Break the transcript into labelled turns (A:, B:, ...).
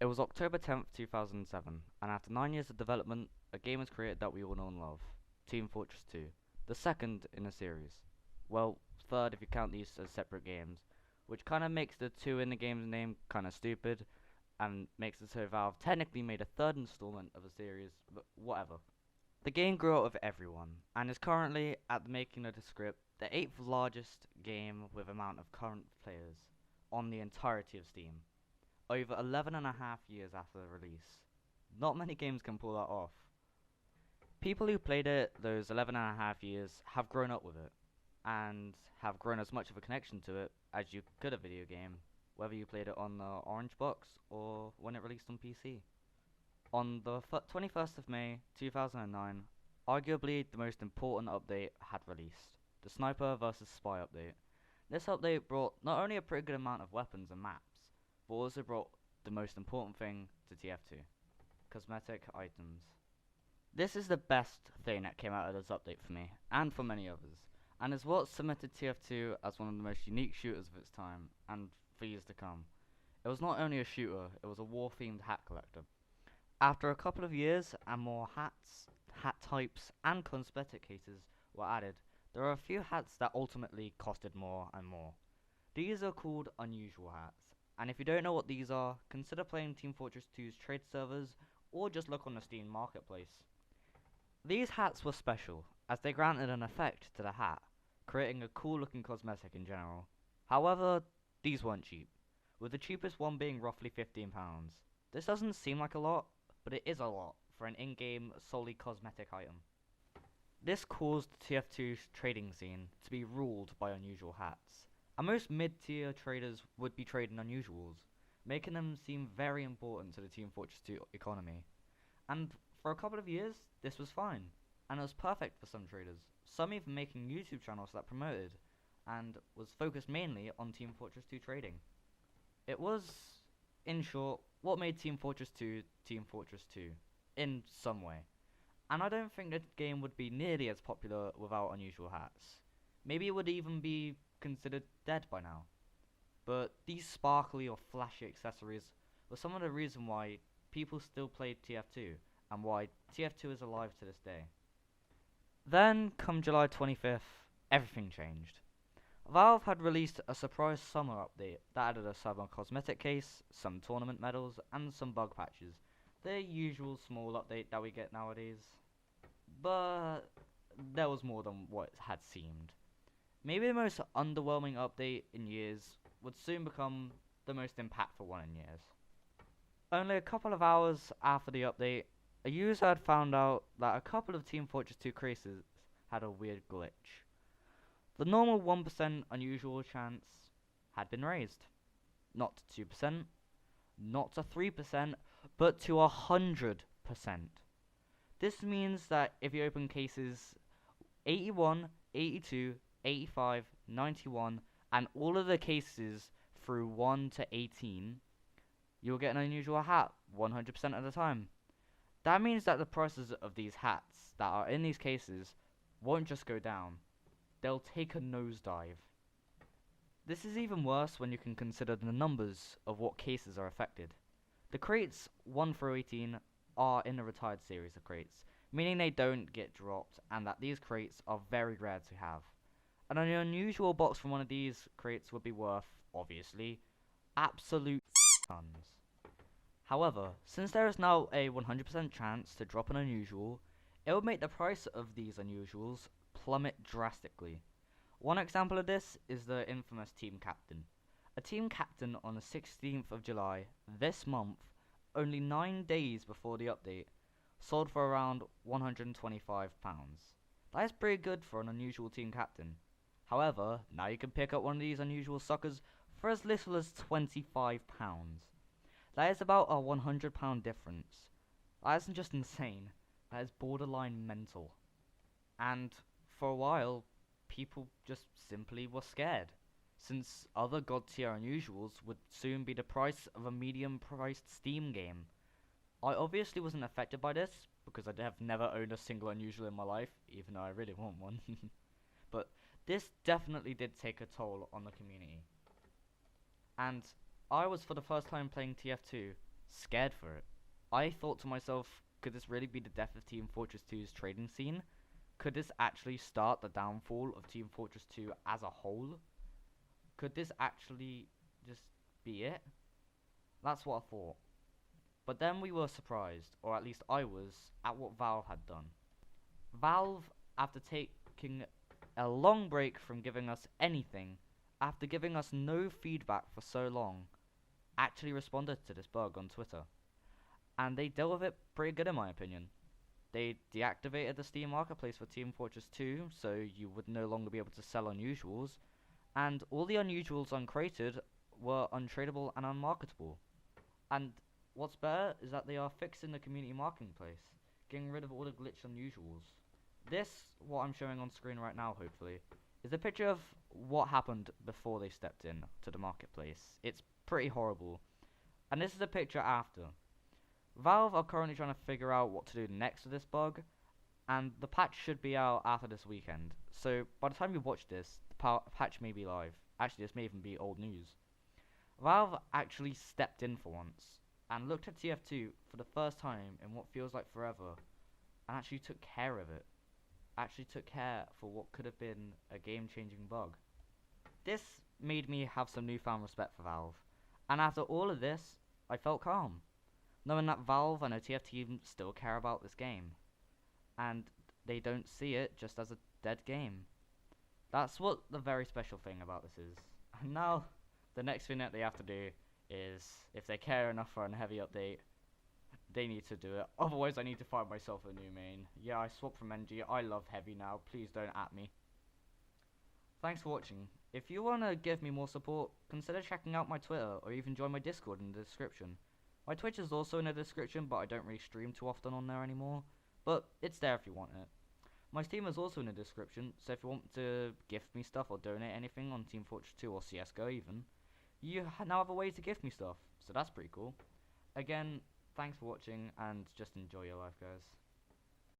A: It was October 10th, 2007, and after 9 years of development, a game was created that we all know and love, Team Fortress 2, the second in a series. Well, third if you count these as separate games, which kinda makes the 2 in the game's name kinda stupid, and makes it so Valve technically made a third installment of a series, but whatever. The game grew out of everyone, and is currently, at the making of the script, the 8th largest game with amount of current players on the entirety of Steam, over 11.5 years after the release. Not many games can pull that off. People who played it those 11.5 years have grown up with it, and have grown as much of a connection to it as you could a video game, whether you played it on the orange box or when it released on PC. On the 21st of May 2009, arguably the most important update had released, the Sniper vs Spy update. This update brought not only a pretty good amount of weapons and maps, but also brought the most important thing to TF2, cosmetic items. This is the best thing that came out of this update for me, and for many others, and is what cemented TF2 as one of the most unique shooters of its time, and for years to come. It was not only a shooter, it was a war-themed hat collector. After a couple of years and more hats, hat types, and cosmetic cases were added, there are a few hats that ultimately costed more and more. These are called unusual hats, and if you don't know what these are, consider playing Team Fortress 2's trade servers, or just look on the Steam marketplace. These hats were special, as they granted an effect to the hat, creating a cool looking cosmetic in general. However, these weren't cheap, with the cheapest one being roughly £15. This doesn't seem like a lot, but it is a lot for an in-game solely cosmetic item. This caused TF2's trading scene to be ruled by unusual hats, and most mid-tier traders would be trading unusuals, making them seem very important to the Team Fortress 2 economy. And for a couple of years, this was fine, and it was perfect for some traders, some even making YouTube channels that promoted, and was focused mainly on Team Fortress 2 trading. It was, in short, what made Team Fortress 2 Team Fortress 2, in some way. And I don't think the game would be nearly as popular without unusual hats. Maybe it would even be considered dead by now. But these sparkly or flashy accessories were some of the reason why people still played TF2, and why TF2 is alive to this day. Then, come July 25th, everything changed. Valve had released a surprise summer update that added a summer cosmetic case, some tournament medals, and some bug patches. The usual small update that we get nowadays. But there was more than what it had seemed. Maybe the most underwhelming update in years would soon become the most impactful one in years. Only a couple of hours after the update, a user had found out that a couple of Team Fortress 2 cases had a weird glitch. The normal 1% unusual chance had been raised. Not to 2%, not to 3%, but to 100%. This means that if you open cases 81, 82, 85, 91, and all of the cases through 1 to 18, you'll get an unusual hat 100% of the time. That means that the prices of these hats that are in these cases won't just go down, they'll take a nosedive. This is even worse when you can consider the numbers of what cases are affected. The crates 1 through 18 are in the retired series of crates, meaning they don't get dropped and that these crates are very rare to have. And an unusual box from one of these crates would be worth, obviously, absolute tons. However, since there is now a 100% chance to drop an unusual, it would make the price of these unusuals plummet drastically. One example of this is the infamous team captain. A team captain on the 16th of July, this month, only 9 days before the update, sold for around £125. That is pretty good for an unusual team captain. However, now you can pick up one of these unusual suckers for as little as £25. That is about a £100 difference. That isn't just insane, that is borderline mental. And for a while, people just simply were scared, since other god tier unusuals would soon be the price of a medium priced Steam game. I obviously wasn't affected by this, because I have never owned a single unusual in my life, even though I really want one. But this definitely did take a toll on the community. And I was for the first time playing TF2 scared for it. I thought to myself, could this really be the death of Team Fortress 2's trading scene? Could this actually start the downfall of Team Fortress 2 as a whole? Could this actually just be it? That's what I thought. But then we were surprised, or at least I was, at what Valve had done. Valve, after taking a long break from giving us anything, after giving us no feedback for so long, actually responded to this bug on Twitter. And they dealt with it pretty good in my opinion. They deactivated the Steam Marketplace for Team Fortress 2, so you would no longer be able to sell unusuals, and all the unusuals uncrated were untradeable and unmarketable. And what's better is that they are fixing the community marketplace, getting rid of all the glitched unusuals. This, what I'm showing on screen right now hopefully, is a picture of what happened before they stepped in to the marketplace. It's pretty horrible. And this is a picture after. Valve are currently trying to figure out what to do next with this bug, and the patch should be out after this weekend. So by the time you watch this, the patch may be live. Actually, this may even be old news. Valve actually stepped in for once, and looked at TF2 for the first time in what feels like forever, and actually took care of it. Actually took care for what could have been a game-changing bug. This made me have some newfound respect for Valve, and after all of this, I felt calm, knowing that Valve and the TF team still care about this game, and they don't see it just as a dead game. That's what the very special thing about this is. And now, the next thing that they have to do is, if they care enough for a heavy update, they need to do it. Otherwise, I need to find myself a new main. Yeah, I swapped from NG. I love heavy now. Please don't at me. Thanks for watching. If you want to give me more support, consider checking out my Twitter or even join my Discord in the description. My Twitch is also in the description, but I don't really stream too often on there anymore. But it's there if you want it. My Steam is also in the description, so if you want to gift me stuff or donate anything on Team Fortress 2 or CSGO even, you now have a way to gift me stuff, so that's pretty cool. Again, thanks for watching, and just enjoy your life, guys.